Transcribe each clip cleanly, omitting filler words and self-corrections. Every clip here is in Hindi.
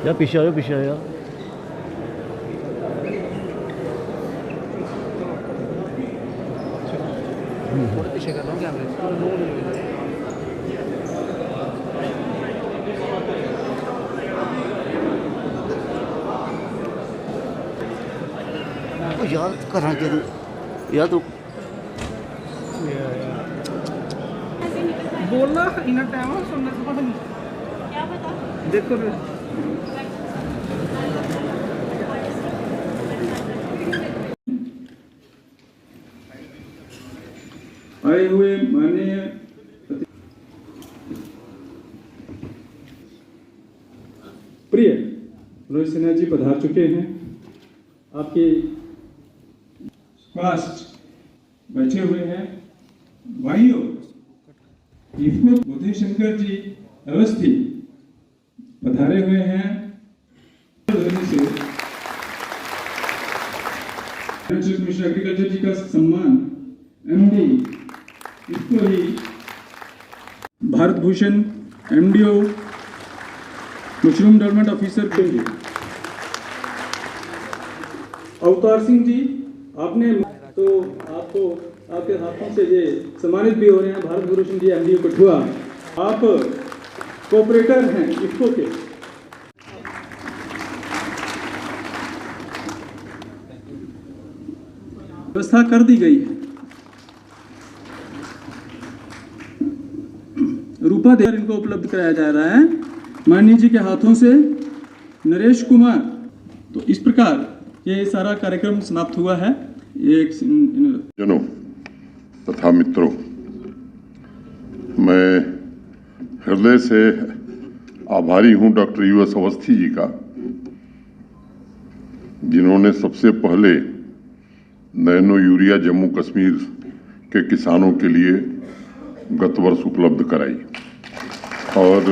या पीछे आयो, पीछे आयो। थोड़ा पीछे कर रहा हूँ कैमरे। यार करा के यार तो बोलना इतना टाइम है सुनने से पता नहीं क्या पता देखो रे आए हुए माननीय प्रिय मनोज सिन्हा जी पधार चुके हैं। आपके पास बैठे हुए हैं भाइयों इफको बुद्धि शंकर जी अवस्थी पधारे हुए हैं। मिश्र एग्रीकल्चर जी का सम्मान एमडी इसको ही Bharat Bhushan MDO mushroom development officer के लिए अवतार सिंह जी आपने तो आपको आपके हाथों से ये सम्मानित भी हो रहे हैं। भारत भूषण जी एमडीओ कठुआ आप कोऑपरेटर हैं इफको के। व्यवस्था कर दी गई है। रूपा देकर इनको उपलब्ध कराया जा रहा है माननीय जी के हाथों से नरेश कुमार। तो इस प्रकार ये सारा कार्यक्रम समाप्त हुआ है। एक जनों तथा मित्रों, मैं हृदय से आभारी हूं डॉक्टर यूएस अवस्थी जी का, जिन्होंने सबसे पहले नैनो यूरिया जम्मू कश्मीर के किसानों के लिए गत वर्ष उपलब्ध कराई और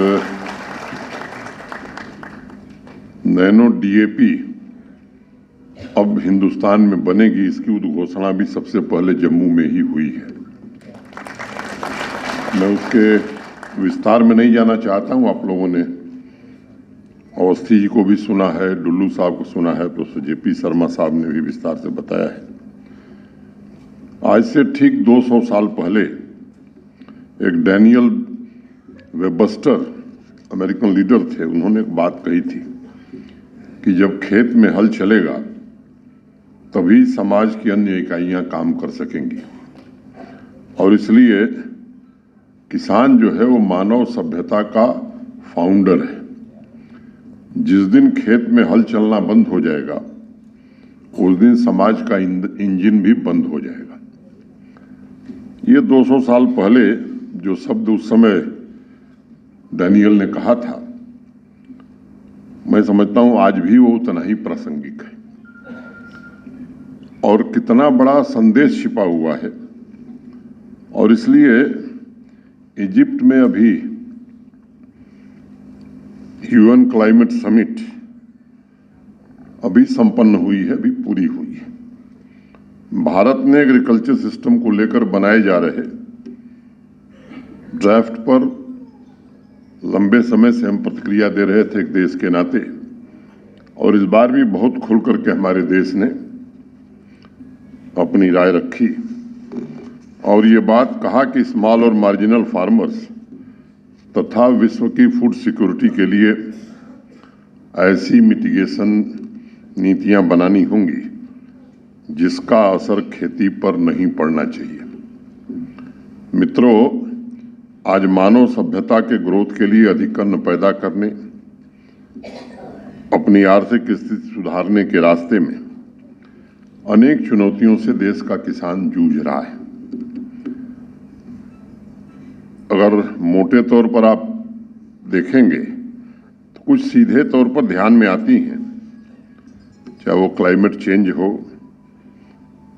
नैनो डीएपी अब हिंदुस्तान में बनेगी, इसकी उद्घोषणा भी सबसे पहले जम्मू में ही हुई है। मैं उसके विस्तार में नहीं जाना चाहता हूं। आप लोगों ने अवस्थी जी को भी सुना है, डुल्लू साहब को सुना है, प्रोफेसर जेपी शर्मा साहब ने भी विस्तार से बताया है। आज से ठीक 200 साल पहले एक डैनियल वेबस्टर अमेरिकन लीडर थे, उन्होंने एक बात कही थी कि जब खेत में हल चलेगा तभी समाज की अन्य इकाइयां काम कर सकेंगी। और इसलिए किसान जो है वो मानव सभ्यता का फाउंडर है। जिस दिन खेत में हल चलना बंद हो जाएगा उस दिन समाज का इंजन भी बंद हो जाएगा। ये 200 साल पहले जो शब्द उस समय डैनियल ने कहा था, मैं समझता हूं आज भी वो उतना ही प्रासंगिक है। और कितना बड़ा संदेश छिपा हुआ है। और इसलिए इजिप्ट में अभी यूएन क्लाइमेट समिट अभी संपन्न हुई है, अभी पूरी हुई है। भारत ने एग्रीकल्चर सिस्टम को लेकर बनाए जा रहे ड्राफ्ट पर लंबे समय से हम प्रतिक्रिया दे रहे थे एक देश के नाते, और इस बार भी बहुत खुल करके हमारे देश ने अपनी राय रखी और ये बात कहा कि स्मॉल और मार्जिनल फार्मर्स तथा विश्व की फूड सिक्योरिटी के लिए ऐसी मिटिगेशन नीतियां बनानी होंगी जिसका असर खेती पर नहीं पड़ना चाहिए। मित्रों, आज मानव सभ्यता के ग्रोथ के लिए अधिक अन्न पैदा करने, अपनी आर्थिक स्थिति सुधारने के रास्ते में अनेक चुनौतियों से देश का किसान जूझ रहा है। अगर मोटे तौर पर आप देखेंगे तो कुछ सीधे तौर पर ध्यान में आती हैं, चाहे वो क्लाइमेट चेंज हो,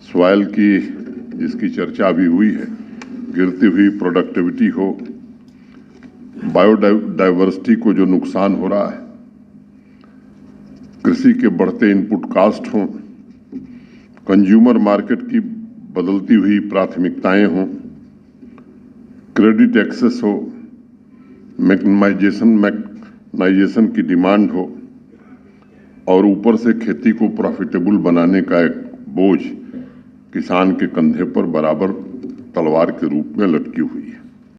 सॉइल की जिसकी चर्चा भी हुई है, गिरती हुई प्रोडक्टिविटी हो, बायोडाइवर्सिटी को जो नुकसान हो रहा है, कृषि के बढ़ते इनपुट कास्ट हों, कंज्यूमर मार्केट की बदलती हुई प्राथमिकताएं हों, क्रेडिट एक्सेस हो, मैकेनाइजेशन की डिमांड हो, और ऊपर से खेती को प्रॉफिटेबल बनाने का एक बोझ किसान के कंधे पर बराबर तलवार के रूप में लटकी हुई है।